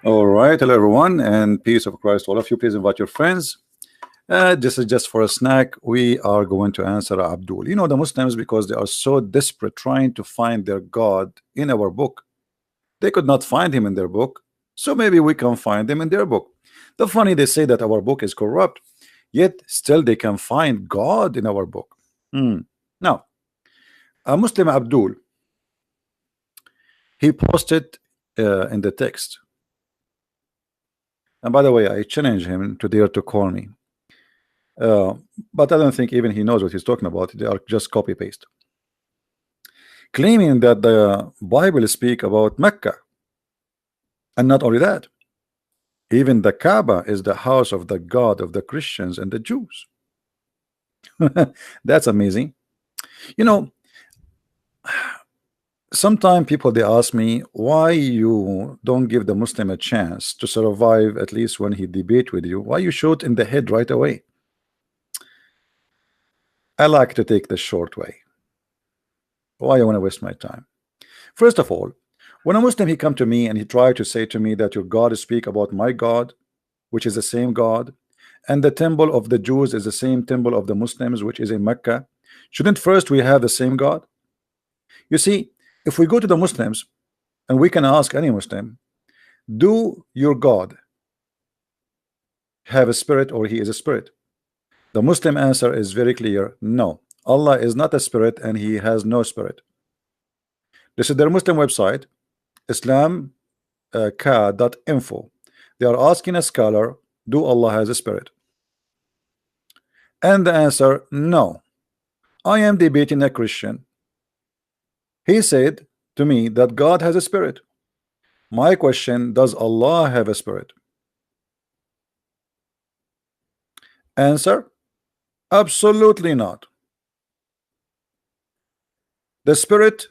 All right, hello everyone, and peace of Christ to all of you. Please invite your friends. This is just for a snack. We are going to answer Abdul. You know, the Muslims, because they are so desperate trying to find their God in our book, they could not find him in their book. So maybe we can find him in their book. The funny, they say that our book is corrupt, yet still they can find God in our book. Now, a Muslim Abdul, he posted in the text. And by the way, I challenge him to dare to call me. But I don't think even he knows what he's talking about. They are just copy paste, claiming that the Bible speak about Mecca, and not only that, even the Kaaba is the house of the God of the Christians and the Jews. That's amazing. You know, sometimes people, they ask me why you don't give the Muslim a chance to survive, at least when he debate with you. Why you shoot in the head right away? I like to take the short way. Why I want to waste my time? First of all, when a Muslim he come to me and he tried to say to me that your God speak about my God, which is the same God, and the temple of the Jews is the same temple of the Muslims, which is in Mecca, shouldn't first we have the same God? You see, if we go to the Muslims and we can ask any Muslim, do your God have a spirit or he is a spirit? The Muslim answer is very clear: no, Allah is not a spirit and he has no spirit. This is their Muslim website, islamka.info. They are asking a scholar, do Allah has a spirit? And the answer, no. I am debating a Christian. He said to me that God has a spirit. My question, does Allah have a spirit? Answer, absolutely not. The spirit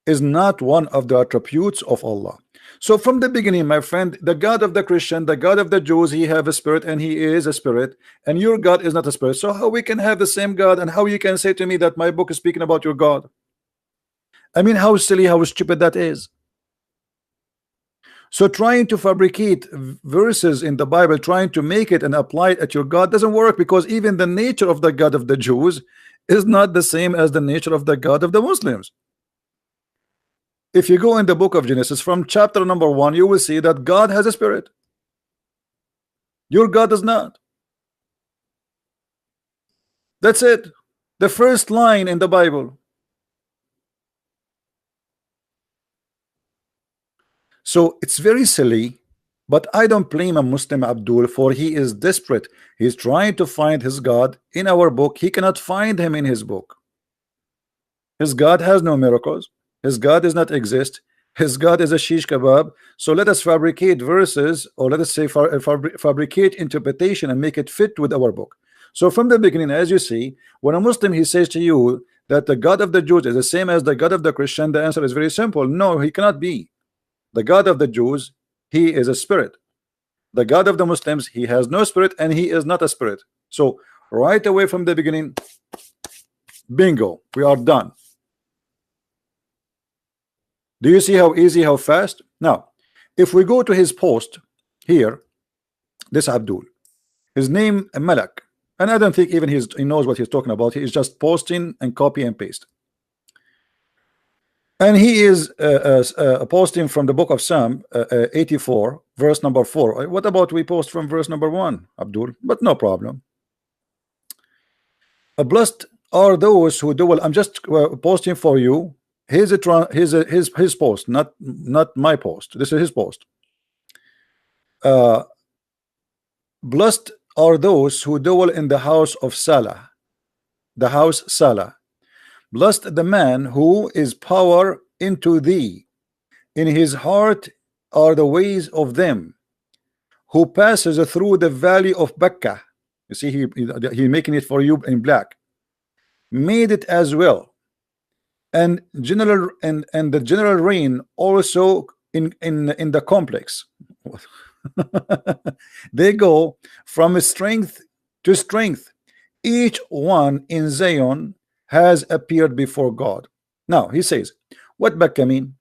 is not one of the attributes of Allah. So from the beginning, my friend, the God of the Christian, the God of the Jews, he have a spirit and he is a spirit, and your God is not a spirit. So how we can have the same God, and how you can say to me that my book is speaking about your God? I mean, how silly, how stupid that is. So trying to fabricate verses in the Bible, trying to make it and apply it at your God doesn't work, because even the nature of the God of the Jews is not the same as the nature of the God of the Muslims. If you go in the book of Genesis from chapter number 1, you will see that God has a spirit. Your God does not. That's it. The first line in the Bible. So it's very silly, but I don't blame a Muslim Abdul, for he is desperate. He's trying to find his God in our book. He cannot find him in his book. His God has no miracles. His God does not exist. His God is a shish kebab. So let us fabricate verses, or let us say fabricate interpretation and make it fit with our book. So from the beginning, as you see, when a Muslim he says to you that the God of the Jews is the same as the God of the Christian, the answer is very simple: no, he cannot be. The God of the Jews, he is a spirit. The God of the Muslims, he has no spirit and he is not a spirit. So right away from the beginning, bingo, we are done. Do you see how easy, how fast? Now, if we go to his post here, this Abdul, his name Malak, and I don't think even he knows what he's talking about. He is just posting and copy and paste. And he is posting from the book of Psalm 84, verse number 4. What about we post from verse number 1, Abdul? But no problem. Blessed are those who do well. I'm just posting for you. His post, not my post. This is his post. Blessed are those who dwell in the house of Salah, the house Salah. Blessed the man who is power into thee. In his heart are the ways of them who passes through the valley of Becca. You see, he making it for you in black. Made it as well. And general and the general rain also in the complex. They go from strength to strength. Each one in Zion has appeared before God. Now he says, what Becca mean?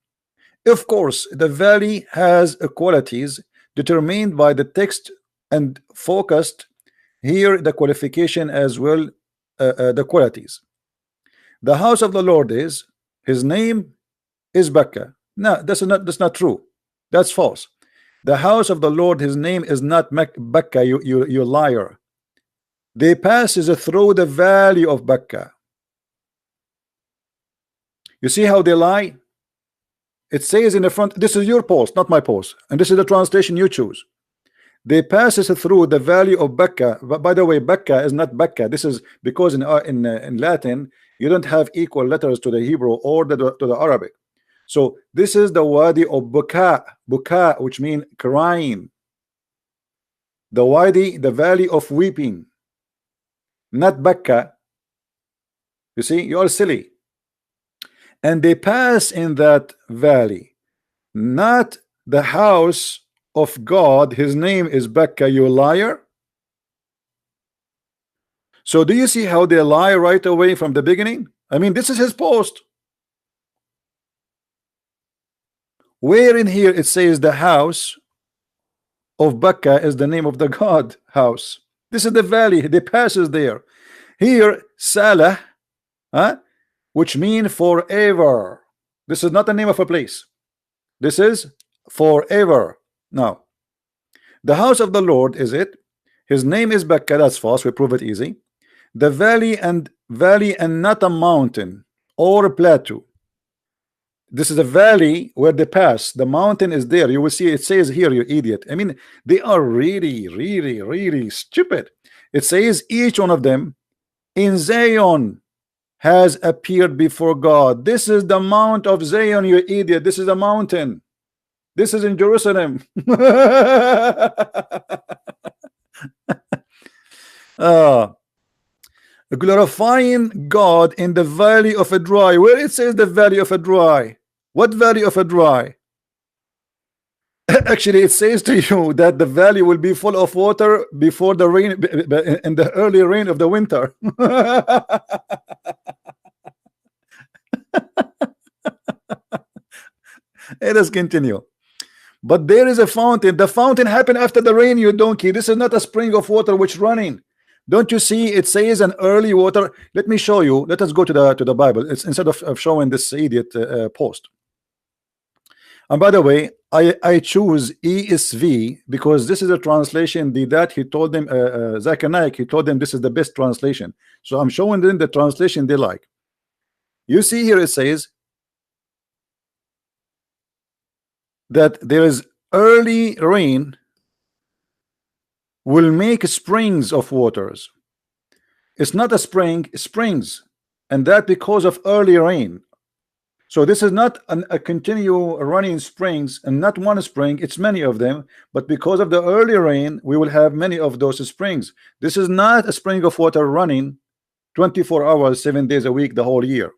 Of course, the valley has qualities determined by the text and focused here the qualification as well, the qualities. The house of the Lord is, his name is Becca. No, that's not true. That's false. The house of the Lord, his name is not Becca, you liar. They passes through the valley of Becca. You see how they lie? It says in the front, this is your post, not my post, and this is the translation you choose. They passes through the valley of Becca. By the way, Becca is not Becca. This is because in Latin you don't have equal letters to the Hebrew or to the Arabic. So this is the wadi of Buka, which means crying. The wadi, the valley of weeping, not Becca. You see, you are silly. And they pass in that valley, not the house of God. His name is Becca, you liar. So do you see how they lie right away from the beginning? I mean, this is his post. Where in here it says the house of Becca is the name of the God house. This is the valley, they passes there. Here Salah, which mean forever. This is not the name of a place. This is forever. Now, the house of the Lord is it. His name is Becca. That's false. We prove it easy. The valley and not a mountain or a plateau. This is a valley where they pass. The mountain is there. You will see it says here, you idiot. I mean, they are really stupid. It says each one of them in Zion has appeared before God. This is the Mount of Zion, you idiot. This is a mountain. This is in Jerusalem. Glorifying God in the valley of a dry. Where it says the valley of a dry? What valley of a dry? Actually, it says to you that the valley will be full of water before the rain, in the early rain of the winter. Let us continue. But there is a fountain. The fountain happened after the rain, you donkey. This is not a spring of water which running. Don't you see it says an early water? Let me show you. Let us go to the Bible. It's instead of showing this idiot post. And by the way, I choose ESV because this is a translation that he told them, Zacharias, he told them this is the best translation. So I'm showing them the translation they like. You see here it says that there is early rain will make springs of waters. It's not a spring, springs, and that because of early rain. So this is not a continue running springs, and not one spring, it's many of them, but because of the early rain we will have many of those springs. This is not a spring of water running 24 hours 7 days a week the whole year,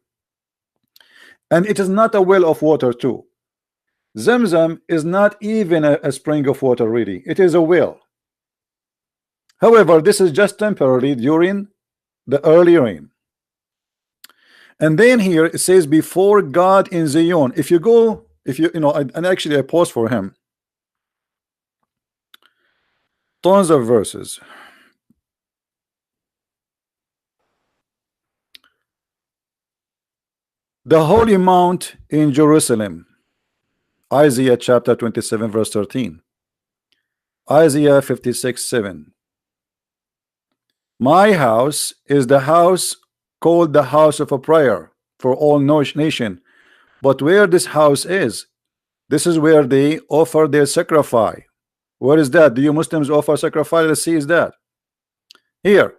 and it is not a well of water too. Zamzam is not even a spring of water, really. It is a well. However, this is just temporary during the early rain. And then here it says before God in Zion. If you go, you know, and actually I pause for him. Tons of verses. The Holy Mount in Jerusalem. Isaiah chapter 27 verse 13. Isaiah 56:7. My house is the house called the house of a prayer for all nation, but where this house is, this is where they offer their sacrifice. Where is that? Do you Muslims offer sacrifice? Let's see, is that here?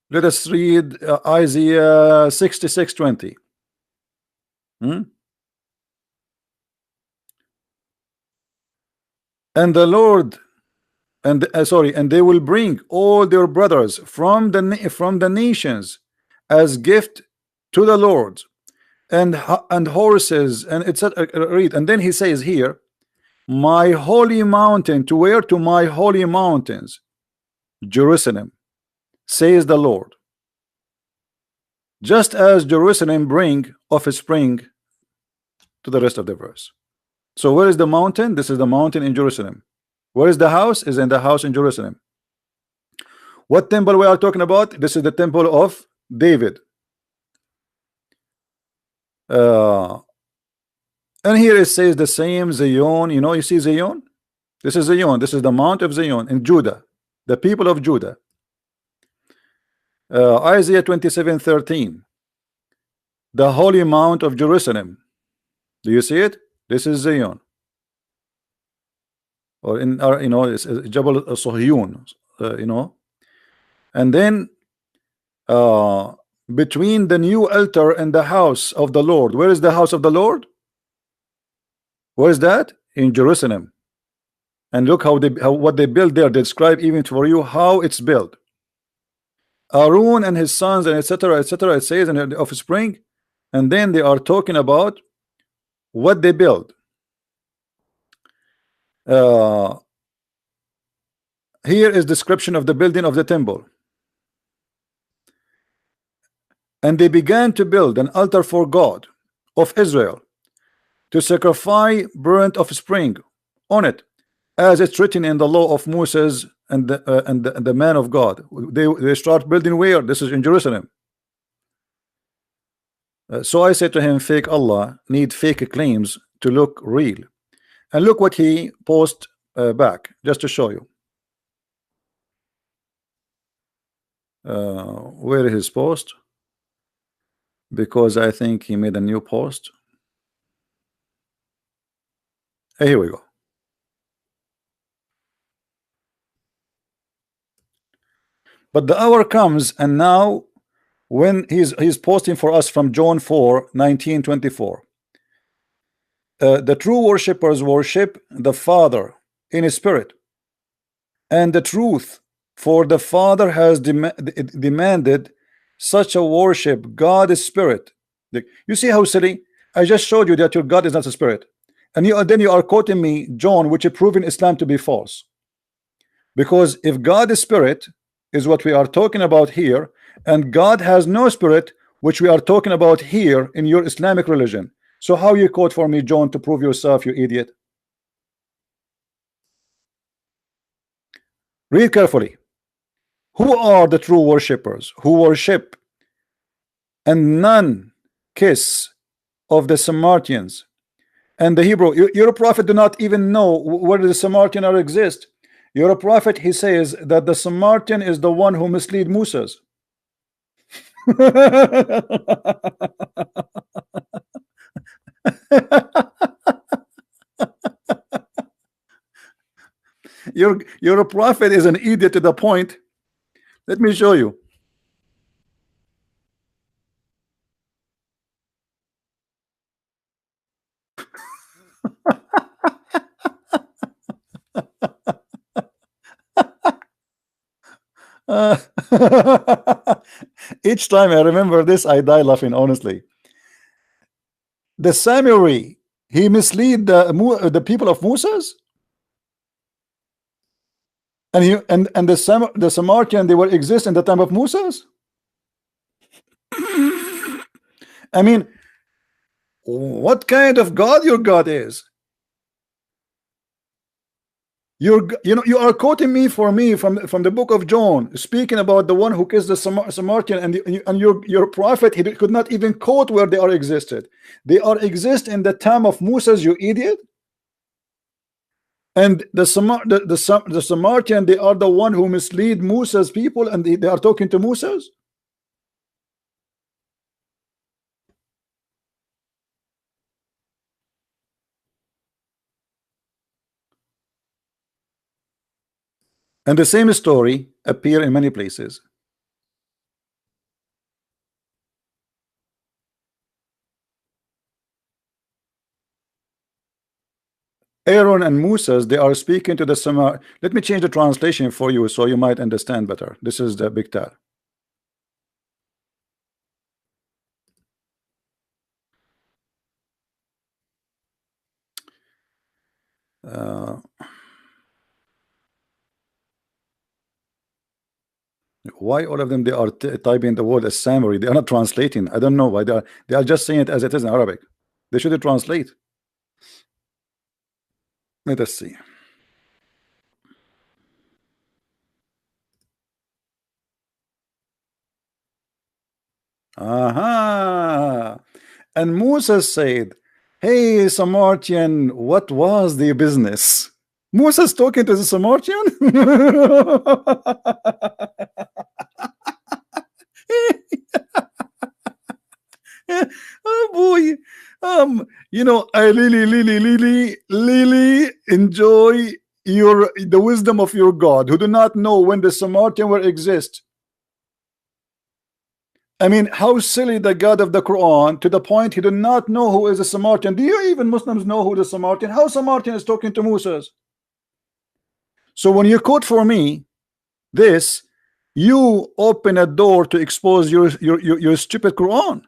Let us read Isaiah 66:20. And the Lord, and they will bring all their brothers from the nations as gift to the Lord, and horses, and etc. Read, and then he says here, my holy mountain. To where? To my holy mountains, Jerusalem, says the Lord. Just as Jerusalem bring offspring to the rest of the verse. So where is the mountain? This is the mountain in Jerusalem. Where is the house? Is in the house in Jerusalem. What temple we are talking about? This is the temple of David. And here it says the same Zion. You know, you see Zion? This is Zion. This is the Mount of Zion in Judah, the people of Judah. Isaiah 27:13, the holy mount of Jerusalem. Do you see it? This is Zion. Or in our, you know, it's Jabal Sohyun, you know. And then between the new altar and the house of the Lord, where is the house of the Lord? Where is that? In Jerusalem. And look how what they built there. They describe even for you how it's built. Aaron and his sons and etc. etc. It says in the offspring, and then they are talking about what they build. Here is description of the building of the temple. And they began to build an altar for God of Israel, to sacrifice burnt offspring on it, as it's written in the law of Moses and the man of God. They start building where? This is in Jerusalem. So I said to him, fake Allah need fake claims to look real. And look what he post back, just to show you. Where is his post? Because I think he made a new post. Here we go. But the hour comes, and now when he's posting for us from John 4:19-24. The true worshippers worship the Father in his spirit and the truth, for the Father has demanded such a worship. God is spirit. You see how silly? I just showed you that your God is not a spirit, and then you are quoting me John, which is proving Islam to be false. Because if God is spirit, is what we are talking about here, and God has no spirit, which we are talking about here in your Islamic religion. So how you quote for me John to prove yourself, you idiot? Read carefully. Who are the true worshippers? Who worship and none kiss of the Samaritans and the Hebrew. Your prophet do not even know whether the Samaritan or exist. Your prophet, he says that the Samaritan is the one who mislead Moses. Your prophet is an idiot to the point. Let me show you. Each time I remember this, I die laughing, honestly. The Samurai, he mislead the people of Moses, and the Samaritan, they will exist in the time of Moses. I mean, what kind of God your God is? You are quoting me from the book of John, speaking about the one who kissed the Samaritan, and your prophet, he could not even quote where they are existed. They are exist in the time of Moses, you idiot. And the Samaritan, they are the one who mislead Moses people, and they are talking to Moses. And the same story appear in many places. Aaron and Moses, they are speaking to the Samar. Let me change the translation for you so you might understand better. This is the Big Tar. why all of them they are typing the word as summary? They are not translating. I don't know why they are just saying it as it is in Arabic. They should translate. Let us see. Aha. And Musa said, hey Samaritan, what was the business? Musa's talking to the Samaritan. Oh boy. You know, I really enjoy the wisdom of your God, who do not know when the Samaritan will exist. I mean, how silly the God of the Quran, to the point he did not know who is a Samaritan. Do you even Muslims know who the Samaritan? How Samaritan is talking to Moses? So when you quote for me this, you open a door to expose your stupid Quran.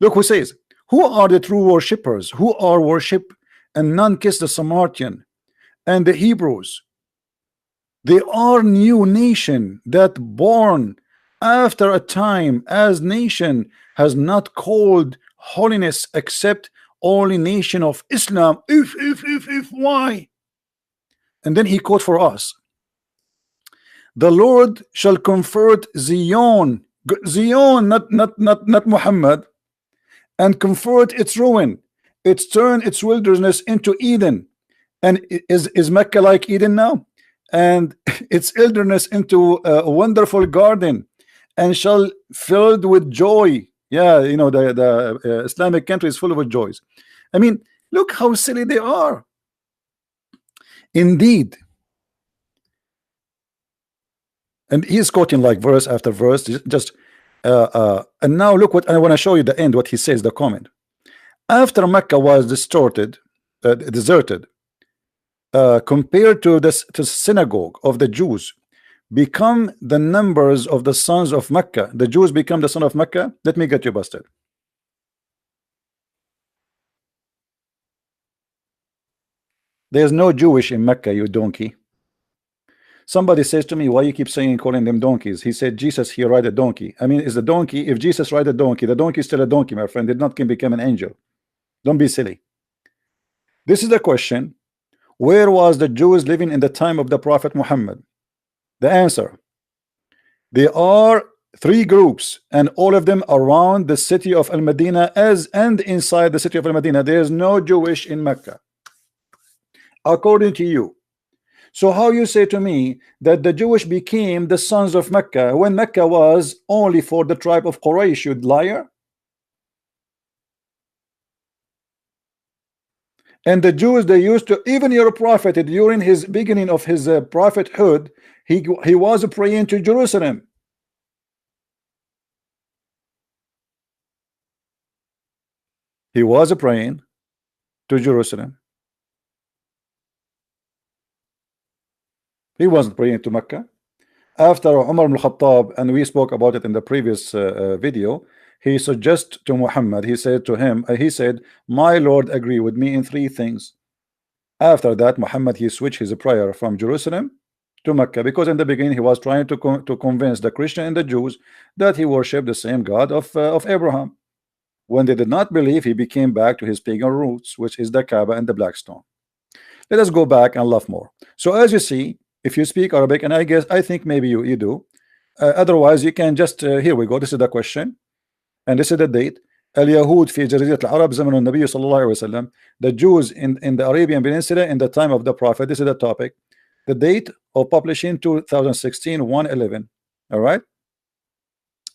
Look who says, who are the true worshippers who are worship and none kiss the Samaritan and the Hebrews? They are new nation that born after a time as nation has not called holiness except only nation of Islam. If why? And then he quote for us, the Lord shall convert Zion, not Muhammad, and convert its ruin, its turn its wilderness into Eden. And is Mecca like Eden now? And its wilderness into a wonderful garden, and shall filled with joy. Yeah, you know, the Islamic country is full of joys. I mean, look how silly they are. Indeed. And he's quoting like verse after verse, just and now look what I want to show you the end, what he says, the comment. After Mecca was deserted, compared to the synagogue of the Jews, become the numbers of the sons of Mecca. The Jews become the son of Mecca. Let me get you busted. There's no Jewish in Mecca, you donkey. Somebody says to me, why you keep saying calling them donkeys? He said Jesus, he ride a donkey. I mean, is the donkey, if Jesus ride a donkey, the donkey is still a donkey, my friend. Did not can become an angel. Don't be silly. This is the question. Where was the Jews living in the time of the Prophet Muhammad? The answer, there are three groups, and all of them around the city of Al-Madinah, and inside the city of Al-Madinah. There is no Jewish in Mecca, according to you. So how you say to me that the Jewish became the sons of Mecca when Mecca was only for the tribe of Quraysh, you liar? And the Jews, they used to, even your prophet during his beginning of his prophethood, he was praying to Jerusalem. He was praying to Jerusalem. He wasn't praying to Mecca. After Umar ibn Khattab, and we spoke about it in the previous video, he suggested to Muhammad, he said to him, he said, my Lord agree with me in three things. After that, Muhammad, he switched his prayer from Jerusalem to Mecca, because in the beginning he was trying to convince the Christian and the Jews that he worshiped the same God of Abraham. When they did not believe, he became back to his pagan roots, which is the Kaaba and the black stone. Let us go back and love more. So as you see, if you speak Arabic, and I think maybe you do, otherwise you can just here we go. This is the question, and this is the date. اليهود في جزيرة العرب زمن النبي صلى الله عليه وسلم. The Jews in the Arabian Peninsula in the time of the Prophet. This is the topic. The date of publishing 2016 1/11. All right,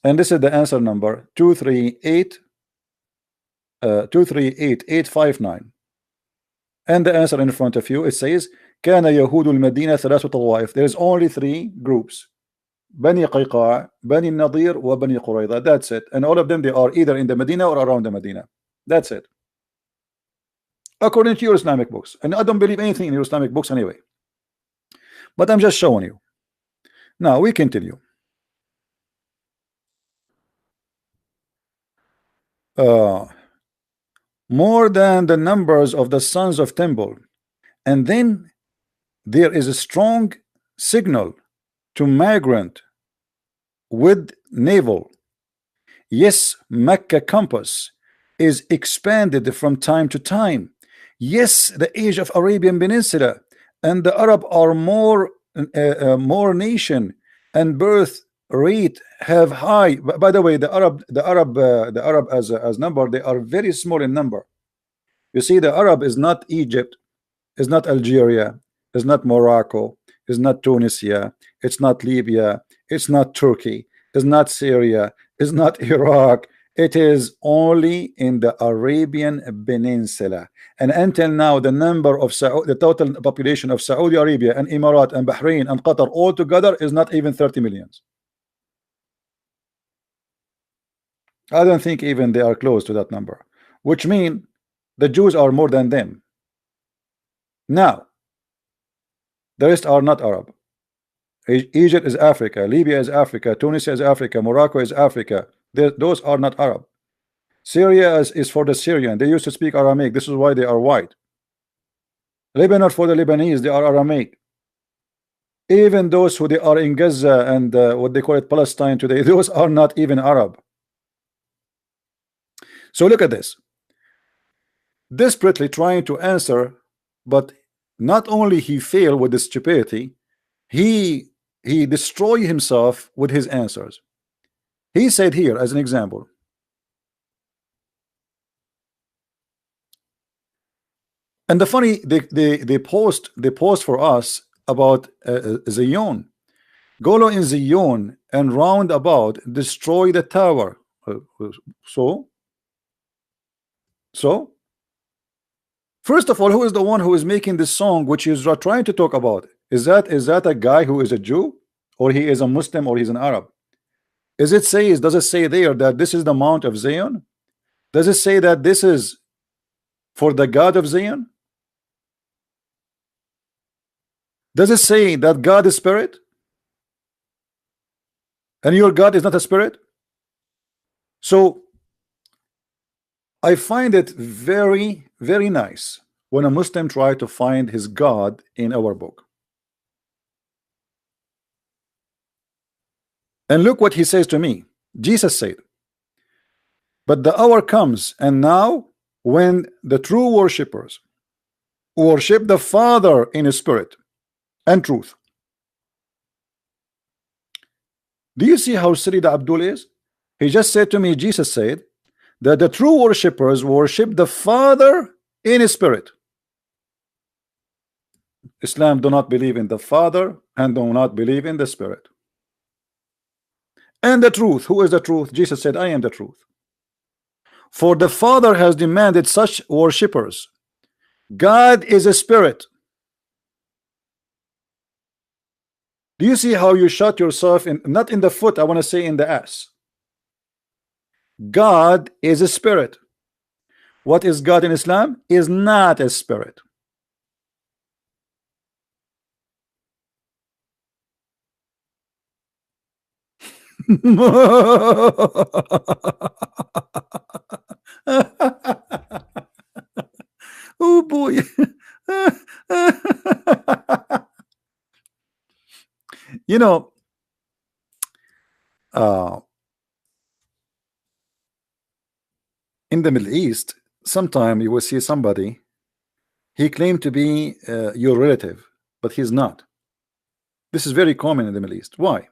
and this is the answer number 238,859. And the answer in front of you, it says كان يهود المدينة ثلاثة طوائف. There is only three groups: Bani Qayqa, Bani Nadir, wa Bani Qurayza. That's it. And all of them, they are either in the Medina or around the Medina. That's it, according to your Islamic books. And I don't believe anything in your Islamic books anyway, but I'm just showing you. Now we continue. More than the numbers of the sons of temple. And then there is a strong signal to migrant with naval. Yes, Mecca compass is expanded from time to time. Yes, the age of Arabian Peninsula and the Arab are more nation and birth rate have high. By the way, the Arab as number, they are very small in number. You see, the Arab is not Egypt, is not Algeria, is not Morocco, is not Tunisia, it's not Libya, it's not Turkey, it's not Syria, it's not Iraq. It is only in the Arabian Peninsula. And until now, the number of the total population of Saudi Arabia and Emirat and Bahrain and Qatar all together is not even 30 millions. I don't think even they are close to that number, which means the Jews are more than them. Now, the rest are not Arab. Egypt is Africa, Libya is Africa, Tunisia is Africa, Morocco is Africa. Those are not Arab. Syria is for the Syrian. They used to speak Aramaic. This is why they are white. Lebanon for the Lebanese. They are Aramaic. Even those who they are in Gaza and what they call it Palestine today, those are not even Arab. So look at this. Desperately trying to answer, but not only he failed with the stupidity, he destroyed himself with his answers. He said here as an example, and the funny they post for us about Zion. Go in Zion and round about destroy the tower. So first of all, who is the one who is making this song which is trying to talk about? Is that a guy who is a Jew, or he is a Muslim, or he's an Arab? Does it say there that this is the Mount of Zion? Does it say that this is for the God of Zion? Does it say that God is spirit? And your God is not a spirit? So I find it very, very nice when a Muslim tries to find his God in our book. And look what he says to me. Jesus said, but the hour comes, and now when the true worshippers worship the Father in a spirit and truth. Do you see how silly the Abdul is? He just said to me, Jesus said that the true worshippers worship the Father in a spirit. Islam do not believe in the Father and do not believe in the Spirit. And the truth. Who is the truth? Jesus said, I am the truth. For the Father has demanded such worshippers. God is a spirit. Do you see how you shot yourself in, not in the foot, I want to say in the ass? God is a spirit. What is God in Islam? Is not a spirit. Oh boy. You know, in the Middle East, sometime you will see somebody, he claimed to be your relative, but he's not. This is very common in the Middle East. Why?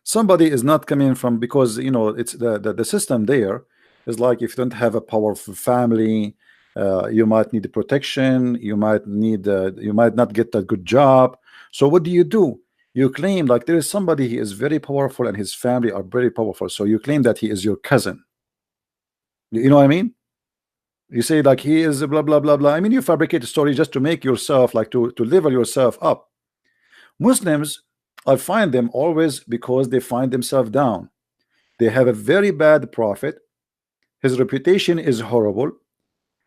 Somebody is not coming from, because you know it's the system there is like, if you don't have a powerful family, you might need protection, you might not get a good job. So what do? You claim like there is somebody, he is very powerful and his family are very powerful, so you claim that he is your cousin. You know what I mean? You say like he is blah blah blah blah. I mean, you fabricate a story just to make yourself like to level yourself up. Muslims, I find them always, because they find themselves down. They have a very bad prophet. His reputation is horrible.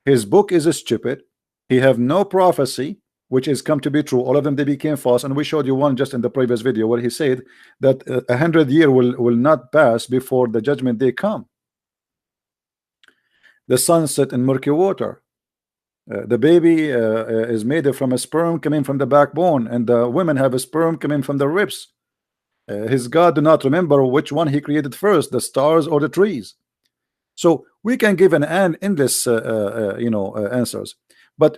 His book is stupid. He have no prophecy which is come to be true. All of them, they became false, and we showed you one just in the previous video where he said that 100 years will not pass before the judgment day come. The sun set in murky water. The baby is made from a sperm coming from the backbone, and the women have a sperm coming from the ribs. His God do not remember which one he created first, the stars or the trees. So we can give an endless answers, but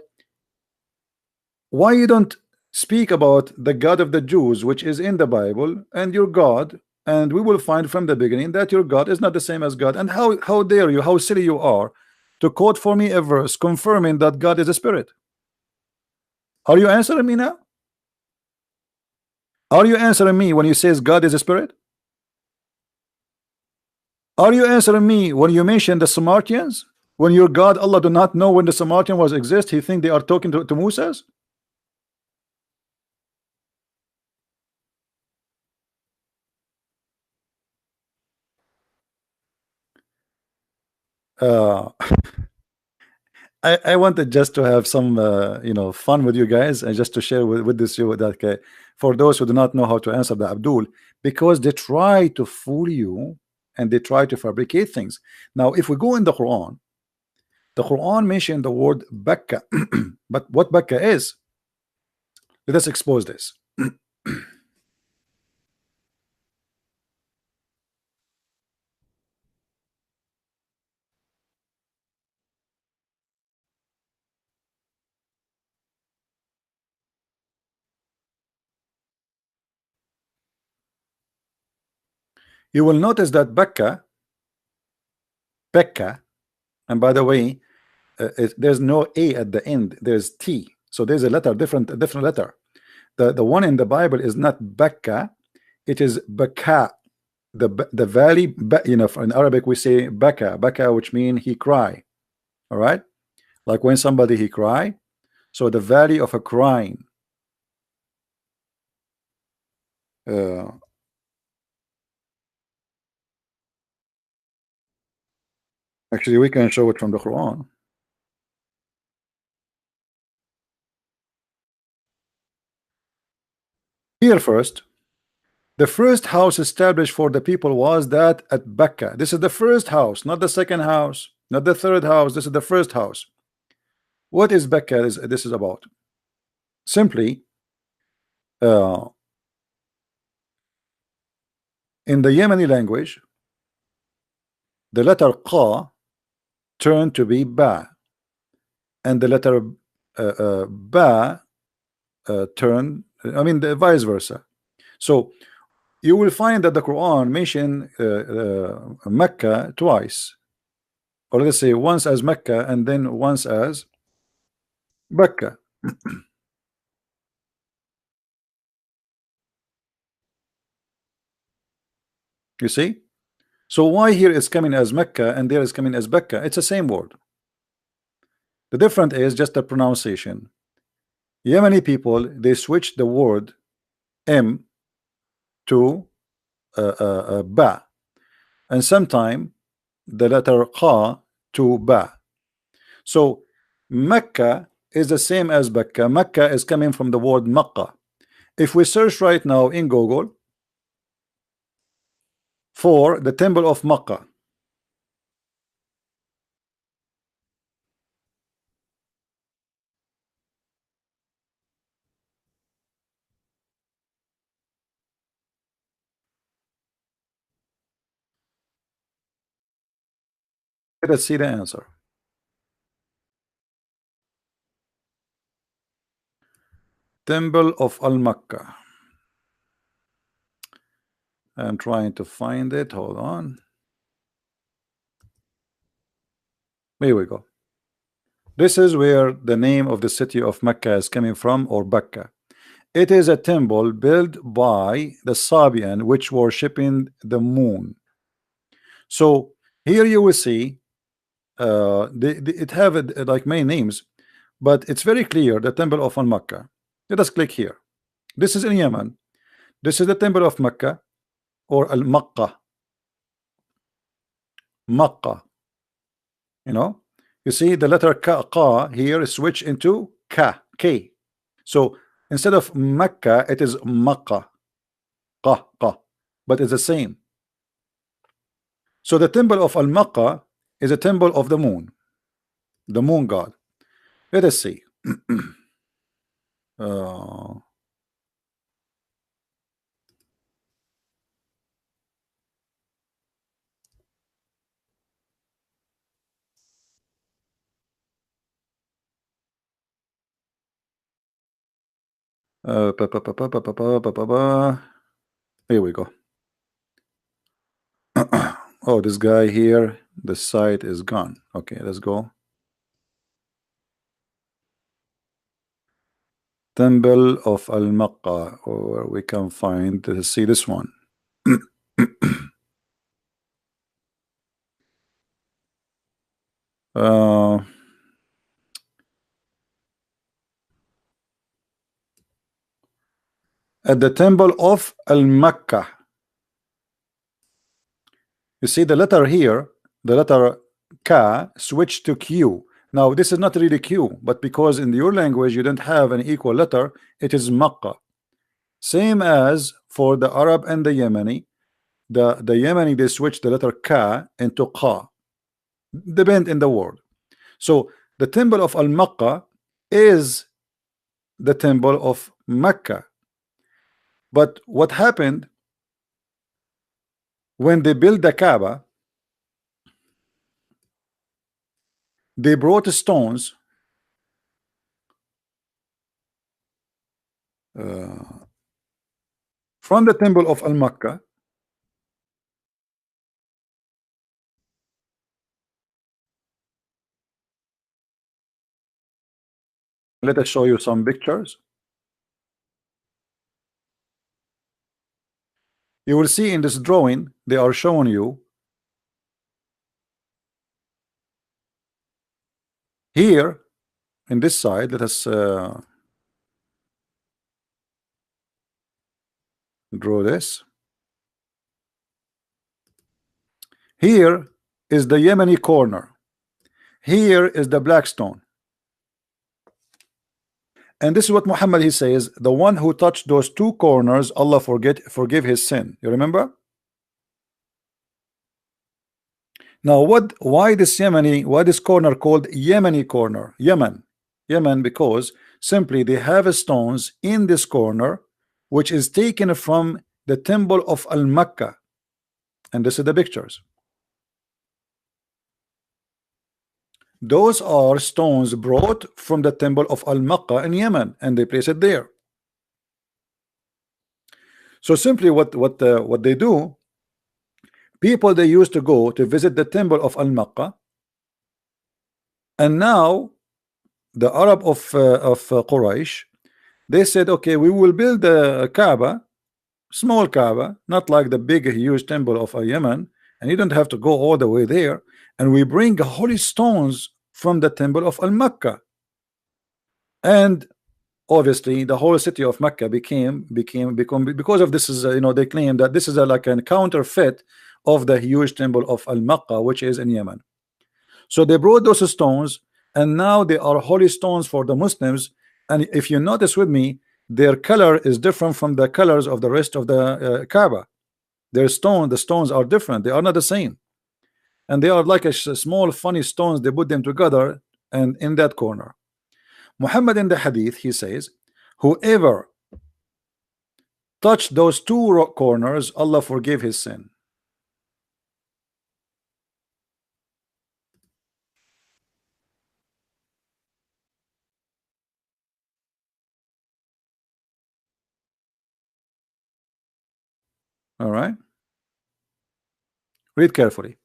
why you don't speak about the God of the Jews, which is in the Bible, and your God, and we will find from the beginning that your God is not the same as God. And how dare you, how silly you are to quote for me a verse confirming that God is a spirit? Are you answering me now? Are you answering me when you says God is a spirit? Are you answering me when you mention the Samaritans? When your God Allah do not know when the Samaritan was exist, he think they are talking to Moses? Uh, I wanted just to have some fun with you guys and just to share with this you that for those who do not know how to answer the Abdul, because they try to fool you and they try to fabricate things. Now if we go in the Quran mentioned the word Bakka, but what Bakka is, let us expose this. You will notice that Bekka, and by the way, there's no a at the end, there's t, so there's a letter, different letter. The one in the Bible is not Bekka, it is Baka. The valley, in Arabic we say Baka, which means he cry. All right, like when somebody he cry, so the valley of a crying. Uh, Actually, we can show it from the Quran. Here first, the first house established for the people was that at Becca. This is the first house, not the second house, not the third house. This is the first house. What is Becca? This is about? Simply, uh, in the Yemeni language, the letter Qa turned to be Ba, and the letter Ba turned, I mean, the vice versa. So you will find that the Quran mentioned Mecca twice, or let's say once as Mecca and then once as Becca. You see? So why here is coming as Mecca and there is coming as Becca? It's the same word. The difference is just the pronunciation. Yemeni people, they switch the word M to Ba, and sometime the letter Qa to Ba. So Mecca is the same as Becca. Mecca is coming from the word Makkah. If we search right now in Google for the temple of Makkah, let us see the answer. Temple of Al-Makkah. I'm trying to find it. Hold on. Here we go. This is where the name of the city of Mecca is coming from, or Becca. It is a temple built by the Sabian, which worshiping the moon. So here you will see it have like many names, but it's very clear the temple of Mecca. Let us click here. This is in Yemen. This is the temple of Mecca, or Al-Makkah. Makkah. You see the letter Ka here is switched into K. So instead of Mecca, it is Makkah. Ka. But it's the same. So the temple of Al-Makkah is a temple of the moon god. Let us see. uh, Here we go. Oh, this guy here, the site is gone. Okay, let's go. Temple of Al-Mecca, or we can find, see this one. At the temple of Al-Mecca. You see the letter here, the letter K switched to Q. Now this is not really Q, but because in your language you don't have an equal letter, it is Mecca. Same as for the Arab and the Yemeni. The Yemeni, they switch the letter K into Qa. Depend in the word. So the temple of Al-Mecca is the temple of Mecca. But what happened when they built the Kaaba? They brought stones from the temple of Al-Mecca. Let us show you some pictures. You will see in this drawing they are showing you here in this side. Let us draw this. Here is the Yemeni corner. Here is the black stone. And this is what Muhammad, he says, the one who touched those two corners, Allah forgive his sin. You remember? Now why this corner called Yemeni corner? Yemen, because simply they have stones in this corner which is taken from the temple of Al-Mecca. And this is the pictures. Those are stones brought from the temple of Al-Mecca in Yemen, and they place it there. So simply what they do, people, they used to go to visit the temple of Al-Mecca, and now the Arab of Quraysh, they said, okay, we will build a Kaaba, small Kaaba, not like the big huge temple of Yemen, and you don't have to go all the way there. And we bring holy stones from the temple of Al-Mecca, and obviously the whole city of Mecca become because of this is they claim that this is like a counterfeit of the huge temple of Al-Mecca, which is in Yemen. So they brought those stones, and now they are holy stones for the Muslims. And if you notice with me, their color is different from the colors of the rest of the Kaaba. The stones are different. They are not the same. And they are like a small funny stones. They put them together, and in that corner, Muhammad in the hadith, he says, whoever touched those two corners, Allah forgive his sin. All right, read carefully.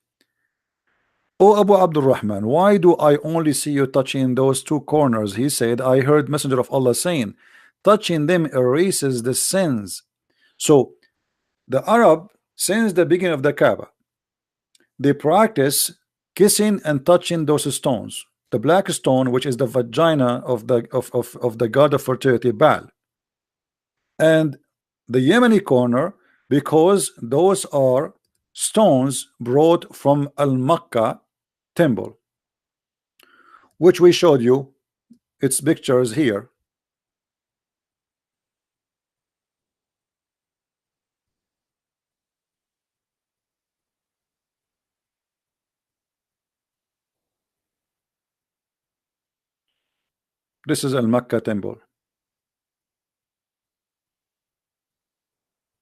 O Abu Abdul Rahman, why do I only see you touching those two corners? He said, I heard Messenger of Allah saying, touching them erases the sins. So the Arab, since the beginning of the Kaaba, they practice kissing and touching those stones. The black stone, which is the vagina of the god of fertility, Baal, and the Yemeni corner, because those are stones brought from Al-Mecca temple, which we showed you its pictures here. This is Al-Mecca temple,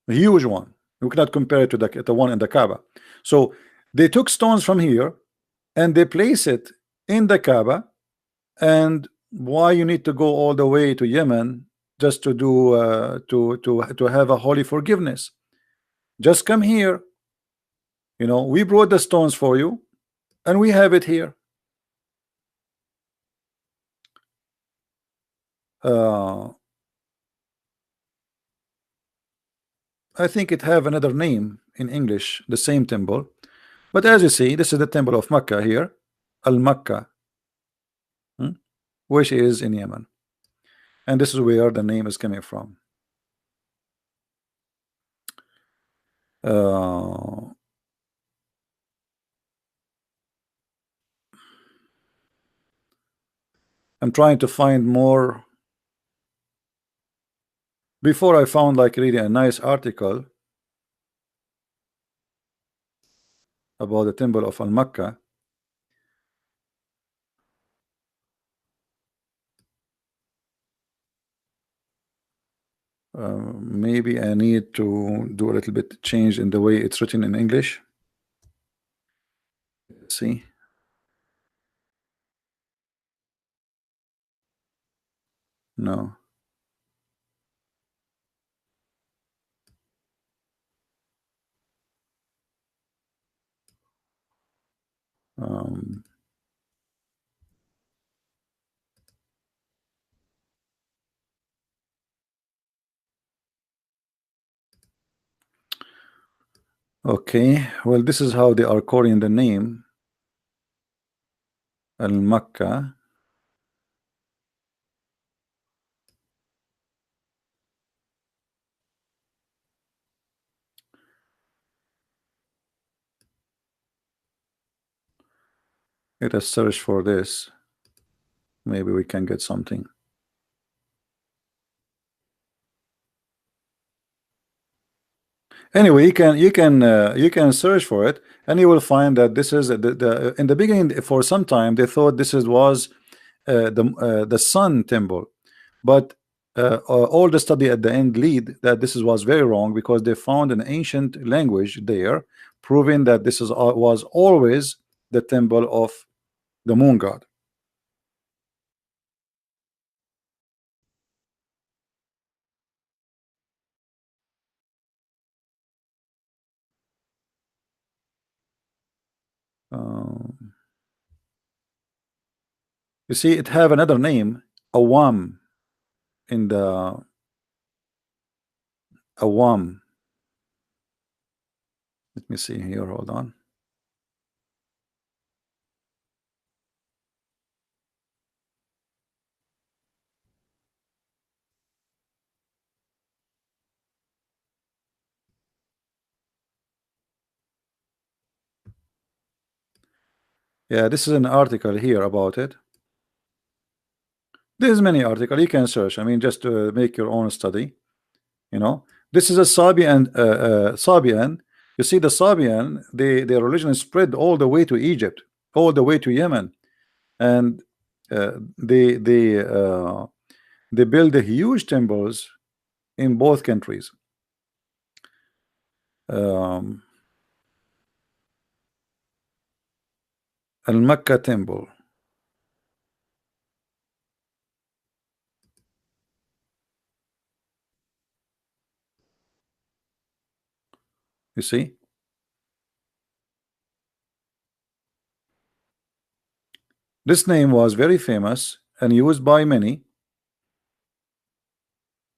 a huge one. You cannot compare it to the one in the Kaaba. So they took stones from here and they place it in the Kaaba. And why you need to go all the way to Yemen just to do to have a holy forgiveness. Just come here. You know, we brought the stones for you, and we have it here. I think it have another name in English, the same temple. But as you see, this is the temple of Mecca here, Al-Makkah, which is in Yemen. And this is where the name is coming from. I'm trying to find more. Before I found like really a nice article about the temple of Al-Makkah. Maybe I need to do a little bit change in the way it's written in English. Let's see. No. Okay, well, this is how they are calling the name Al-Makkah. Let us search for this. Maybe we can get something. Anyway, you can search for it, and you will find that this is the in the beginning. For some time, they thought this was the Sun temple, but all the study at the end lead that this was very wrong, because they found an ancient language there proving that this was always the temple of the moon god. You see, it have another name, Awam, in the Awam. Let me see here. Hold on. Yeah, this is an article here about it. There's many articles you can search. I mean, just to make your own study. You know, this is a Sabian. Sabian. You see, the Sabian, their religion spread all the way to Egypt, all the way to Yemen, and they build the huge temples in both countries. Al-Makkah temple. You see, this name was very famous and used by many,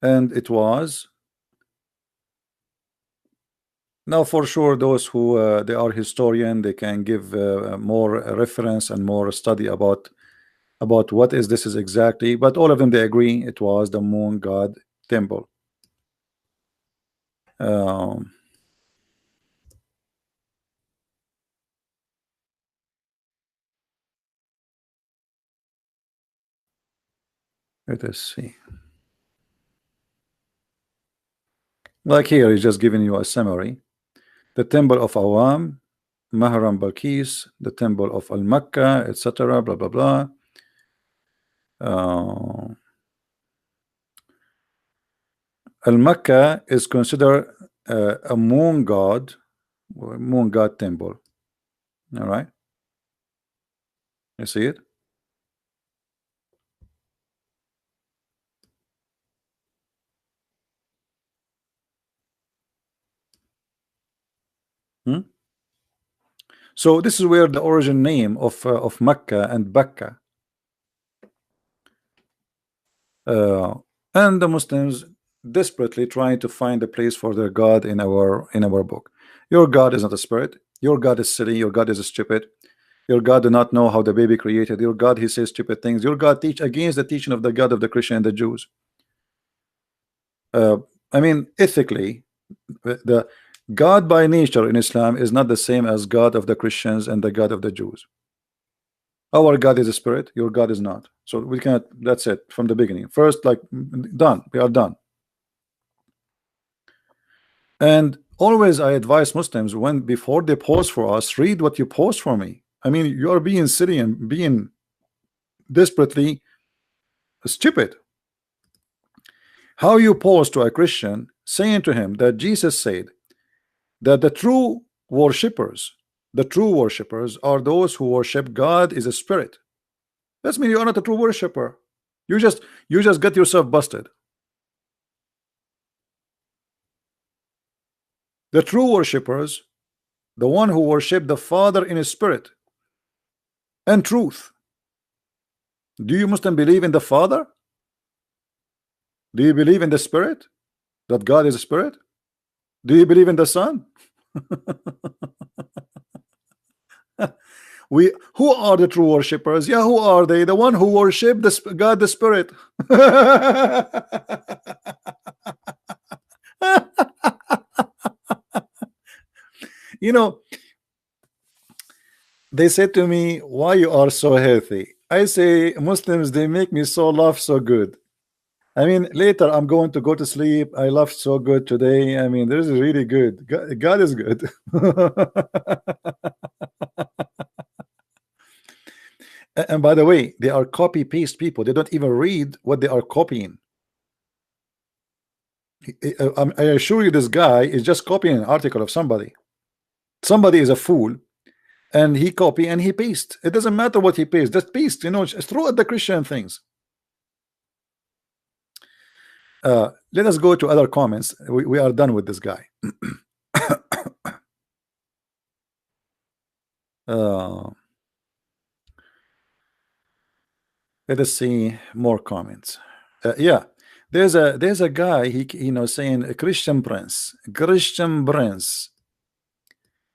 and it was. Now, for sure, those who they are historian, they can give more reference and more study about what is this is exactly. But all of them, they agree it was the moon god temple. Let us see. Like here, he's just giving you a summary. The temple of Awam, Mahram Balkis, the temple of Al-Makkah, etc. Blah blah blah. Al-Makkah is considered a moon god temple. All right, you see it. So this is where the origin name of Mecca and Becca, and the Muslims desperately trying to find a place for their God in our book. Your God is not a spirit. Your God is silly. Your God is stupid. Your God do not know how the baby created. Your God, he says stupid things. Your God teach against the teaching of the God of the Christian and the Jews. I mean, ethically, the God by nature in Islam is not the same as God of the Christians and the God of the Jews. Our God is a spirit. Your God is not. So we cannot. That's it from the beginning. First, like, done. We are done. And always I advise Muslims, when before they post for us, read what you post for me. I mean, you are being silly and being desperately stupid. How you post to a Christian saying to him that Jesus said that the true worshippers are those who worship God is a spirit. That means you are not a true worshipper. You just get yourself busted. The true worshippers, the one who worship the Father in his spirit and truth. Do you Muslim believe in the Father? Do you believe in the Spirit? That God is a spirit? Do you believe in the Son? Who are the true worshippers? Yeah, who are they? The one who worship God the Spirit. You know, they said to me, why you are so healthy? I say, Muslims, they make me so laugh so good. I mean, later I'm going to go to sleep. I laughed so good today. I mean, this is really good. God is good. And by the way, they are copy paste people. They don't even read what they are copying. I assure you, this guy is just copying an article of somebody. Somebody is a fool, and he copy and he paste. It doesn't matter what he paste. Just paste. You know, just throw at the Christian things. Let us go to other comments. We are done with this guy. Let us see more comments. Yeah, there's a guy, he saying, a Christian prince,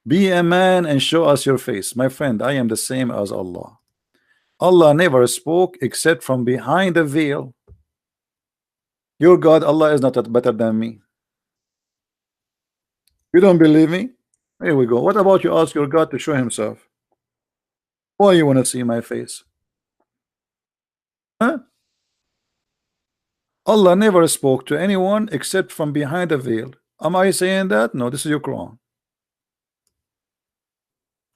be a man and show us your face. My friend, I am the same as Allah. Allah never spoke except from behind a veil. Your God, Allah, is not better than me. You don't believe me? Here we go. What about you ask your God to show himself? Why you want to see my face? Huh? Allah never spoke to anyone except from behind a veil. Am I saying that? No, this is your Quran.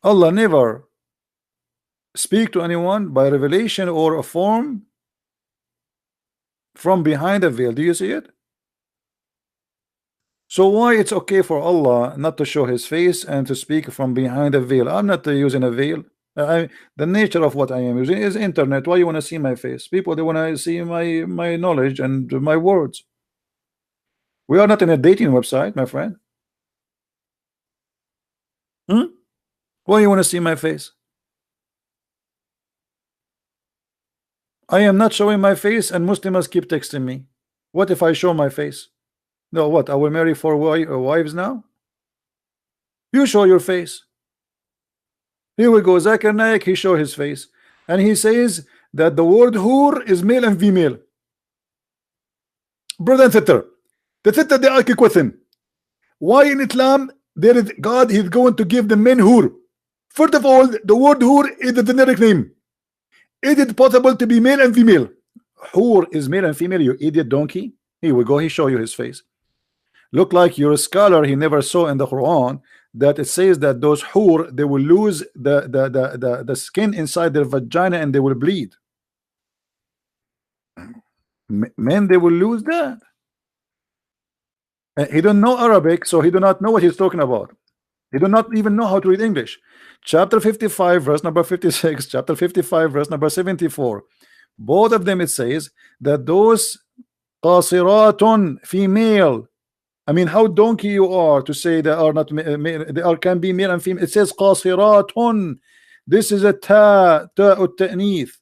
Allah never speak to anyone by revelation or a form from behind a veil. Do you see it? So why it's okay for Allah not to show his face and to speak from behind a veil? I'm not using a veil. The nature of what I am using is internet. Why you want to see my face? People, they want to see my knowledge and my words. We are not in a dating website, my friend. Why you want to see my face? I am not showing my face, and Muslims keep texting me. What if I show my face? No, what? I will marry 4 wives now? You show your face. Here we go. Zacharias, he show his face, and he says that the word "hur" is male and female. Brother and sister, they argue with him. Why in Islam there is God? He's going to give the men "hur." First of all, the word "hur" is a generic name. Is it possible to be male and female? Hur is male and female, you idiot donkey. Here we go. He show you his face. Look like you're a scholar. He never saw in the Quran that it says that those hur, they will lose the skin inside their vagina and they will bleed. Men, they will lose that. He don't know Arabic, so he do not know what he's talking about. He do not even know how to read English. Chapter 55 verse number 56, chapter 55 verse number 74, both of them it says that those qasiratun, female, I mean, how donkey you are to say they are not they are can be male and female. It says qasiratun. This is a ta'ut ta'nith.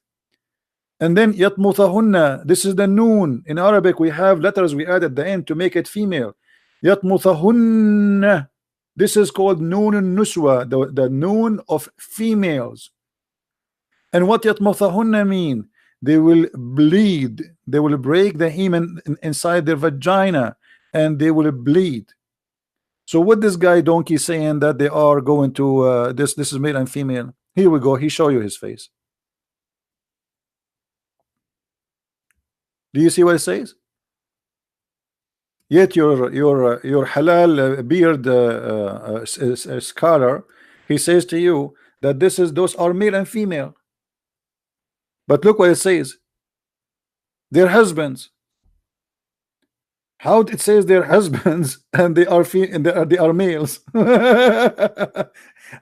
And then yatmuthahunna. This is the noon. In Arabic we have letters we add at the end to make it female. Yatmuthahunna. This is called noon nuswa, the noon of females. And what yatmuthahunna mean? They will bleed. They will break the hymen inside their vagina, and they will bleed. So what this guy donkey saying that they are going to this is male and female. Here we go. He show you his face. Do you see what it says? Yet your halal beard scholar, he says to you that those are male and female. But look what it says. Their husbands. How it says their husbands and they are males?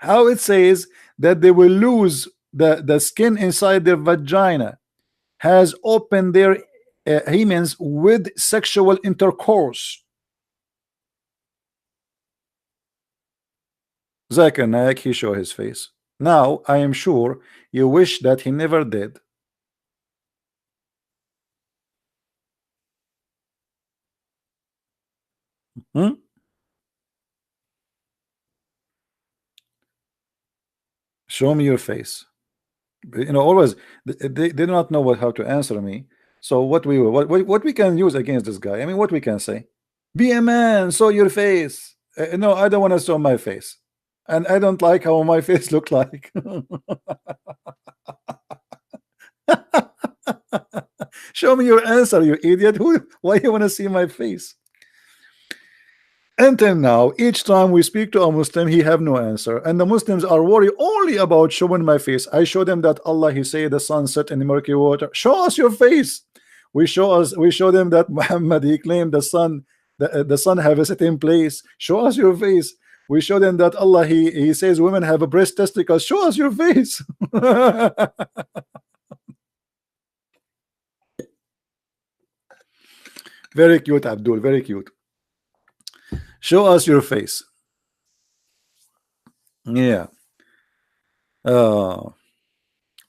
How it says that they will lose the skin inside their vagina has opened their hymens with sexual intercourse. Zakir Naik, he show his face. Now I am sure you wish that he never did. Show me your face. You know, always they do not know how to answer me. So what we can use against this guy? I mean, what we can say? Be a man, show your face. No, I don't want to show my face, and I don't like how my face look like. Show me your answer, you idiot. Why you want to see my face? Until now, each time we speak to a Muslim, he have no answer, and the Muslims are worried only about showing my face. I show them that Allah, he say the sun set in the murky water. Show us your face. We show them that Muhammad, he claimed the sun have a certain place. Show us your face. We show them that Allah, he says women have a breast testicles. Show us your face. Very cute, Abdul, very cute. Show us your face. Yeah.